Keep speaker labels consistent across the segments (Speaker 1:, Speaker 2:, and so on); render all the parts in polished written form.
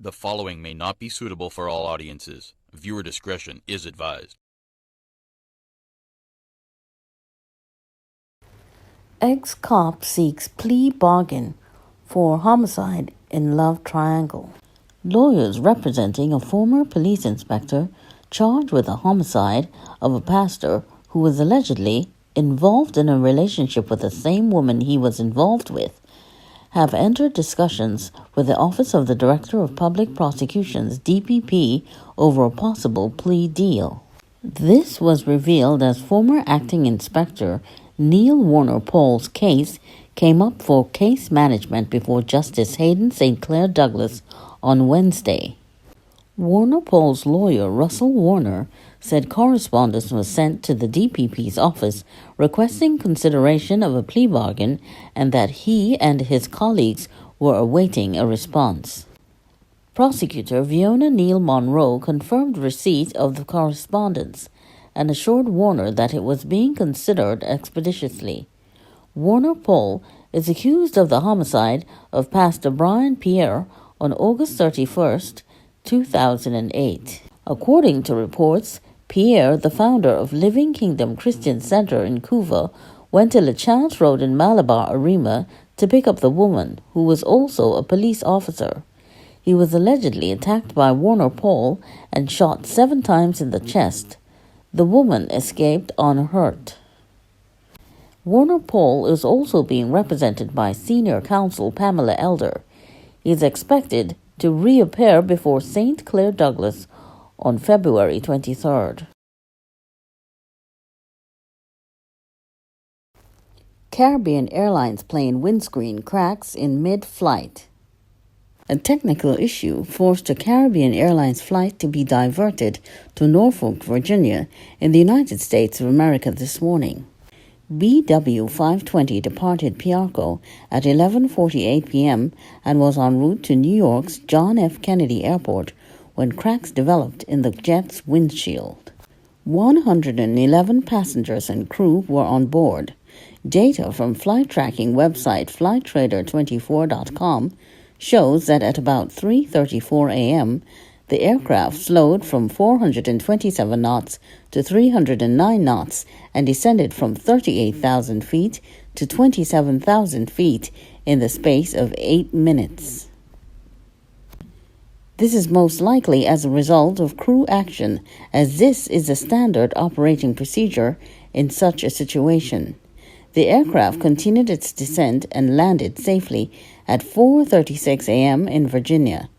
Speaker 1: The following may not be suitable for all audiences. Viewer discretion is advised.
Speaker 2: Ex-cop seeks plea bargain for homicide in love triangle. Lawyers representing a former police inspector charged with a homicide of a pastor who was allegedly involved in a relationship with the same woman he was involved with have entered discussions with the Office of the Director of Public Prosecutions, DPP, over a possible plea deal. This was revealed as former acting inspector Neil Warner Paul's case came up for case management before Justice Hayden St. Clair-Douglas on Wednesday. Warner Paul's lawyer, Russell Warner, said correspondence was sent to the DPP's office requesting consideration of a plea bargain and that he and his colleagues were awaiting a response. Prosecutor Fiona Neal Monroe confirmed receipt of the correspondence and assured Warner that it was being considered expeditiously. Warner Paul is accused of the homicide of Pastor Brian Pierre on August 31st, 2008. According to reports, Pierre, the founder of Living Kingdom Christian Center in Couva, went to LeChance Road in Malabar Arima to pick up the woman, who was also a police officer. He was allegedly attacked by Warner Paul and shot 7 times in the chest. The woman escaped unhurt. Warner Paul is also being represented by senior counsel Pamela Elder. He is expected to reappear before St. Clair-Douglas on February 23rd. Caribbean Airlines plane windscreen cracks in mid-flight. A technical issue forced a Caribbean Airlines flight to be diverted to Norfolk, Virginia, in the United States of America this morning. BW 520 departed Piarco at 11:48 p.m. and was en route to New York's John F. Kennedy Airport when cracks developed in the jet's windshield. 111 passengers and crew were on board. Data from flight tracking website FlightTrader24.com shows that at about 3:34 a.m., the aircraft slowed from 427 knots to 309 knots and descended from 38,000 feet to 27,000 feet in the space of 8 minutes. This is most likely as a result of crew action, as this is a standard operating procedure in such a situation. The aircraft continued its descent and landed safely at 4:36 a.m. in Virginia.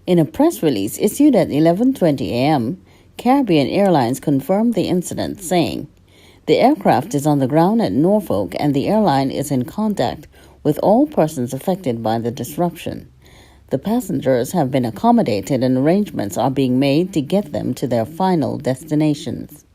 Speaker 2: In a press release issued at 11:20 a.m., Caribbean Airlines confirmed the incident, saying, "The aircraft is on the ground at Norfolk and the airline is in contact with all persons affected by the disruption. The passengers have been accommodated and arrangements are being made to get them to their final destinations."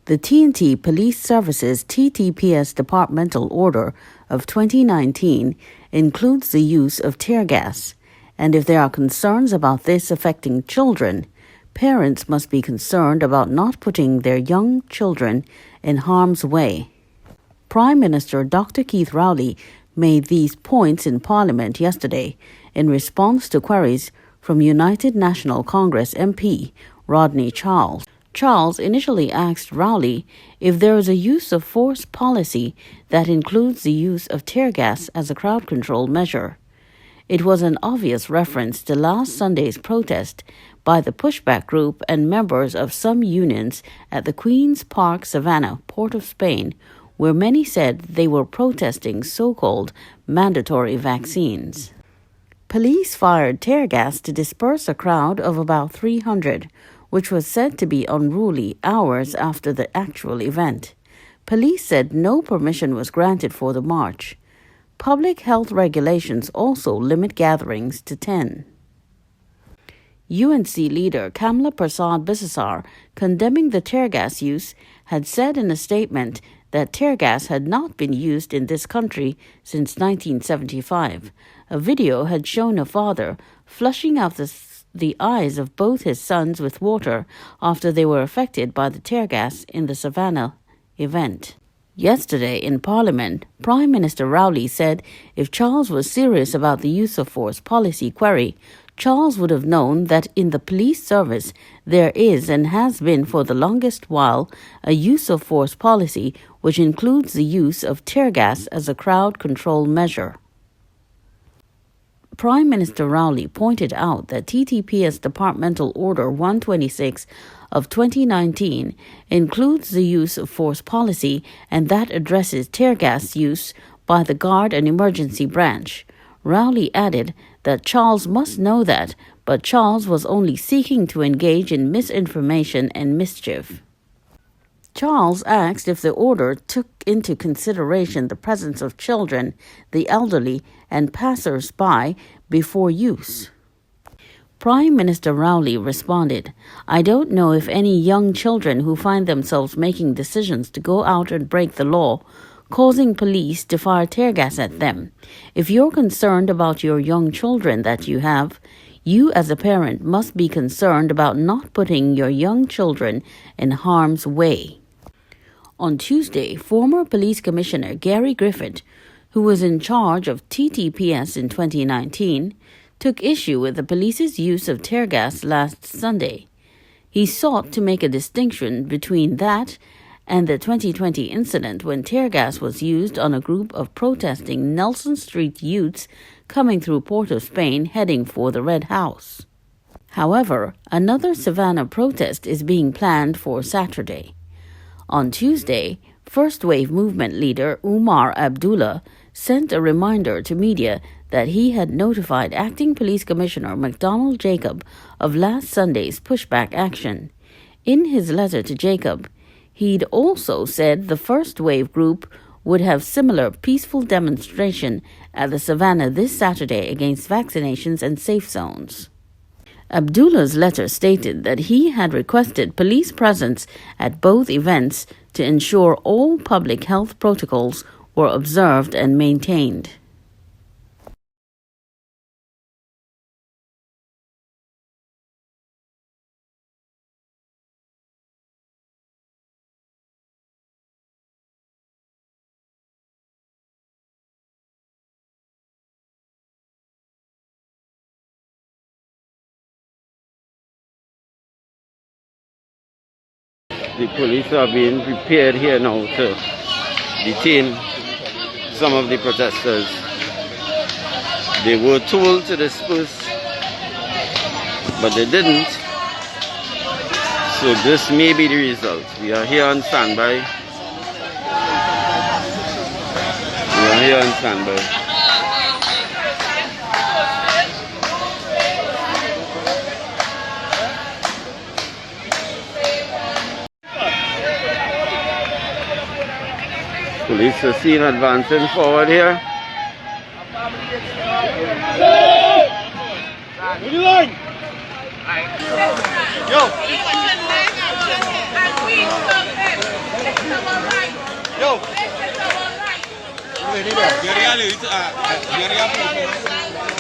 Speaker 2: The T&T Police Services TTPS Departmental Order of 2019 includes the use of tear gas, and if there are concerns about this affecting children, parents must be concerned about not putting their young children in harm's way. Prime Minister Dr. Keith Rowley made these points in Parliament yesterday in response to queries from United National Congress MP Rodney Charles. Charles initially asked Rowley if there is a use of force policy that includes the use of tear gas as a crowd control measure. It was an obvious reference to last Sunday's protest by the pushback group and members of some unions at the Queen's Park Savannah, Port of Spain, where many said they were protesting so-called mandatory vaccines. Police fired tear gas to disperse a crowd of about 300, which was said to be unruly hours after the actual event. Police said no permission was granted for the march. Public health regulations also limit gatherings to 10. UNC leader Kamla Persad Bissessar, condemning the tear gas use, had said in a statement that tear gas had not been used in this country since 1975. A video had shown a father flushing out the eyes of both his sons with water after they were affected by the tear gas in the Savannah event. Yesterday in Parliament, Prime Minister Rowley said if Charles was serious about the use of force policy query, Charles would have known that in the police service there is and has been for the longest while a use of force policy which includes the use of tear gas as a crowd control measure. Prime Minister Rowley pointed out that TTP's Departmental Order 126 of 2019 includes the use of force policy, and that addresses tear gas use by the Guard and Emergency Branch. Rowley added that Charles must know that, but Charles was only seeking to engage in misinformation and mischief. Charles asked if the order took into consideration the presence of children, the elderly, and passers-by before use. Prime Minister Rowley responded, "I don't know if any young children who find themselves making decisions to go out and break the law, causing police to fire tear gas at them. If you're concerned about your young children that you have, you as a parent must be concerned about not putting your young children in harm's way." On Tuesday, former Police Commissioner Gary Griffith, who was in charge of TTPS in 2019, took issue with the police's use of tear gas last Sunday. He sought to make a distinction between that and the 2020 incident when tear gas was used on a group of protesting Nelson Street youths coming through Port of Spain heading for the Red House. However, another Savannah protest is being planned for Saturday. On Tuesday, First Wave Movement leader Umar Abdullah sent a reminder to media that he had notified Acting Police Commissioner McDonald Jacob of last Sunday's pushback action. In his letter to Jacob, he'd also said the First Wave group would have similar peaceful demonstration at the Savannah this Saturday against vaccinations and safe zones. Abdullah's letter stated that he had requested police presence at both events to ensure all public health protocols were observed and maintained.
Speaker 3: The police are being prepared here now to detain some of the protesters. They were told to disperse, but they didn't. So this may be the result. We are here on standby. Police are seen advancing forward here.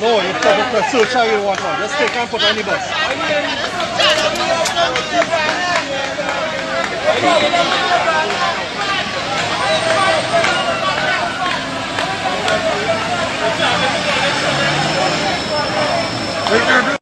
Speaker 4: No, you can search how you want one. Just take and put on the bus. Right there,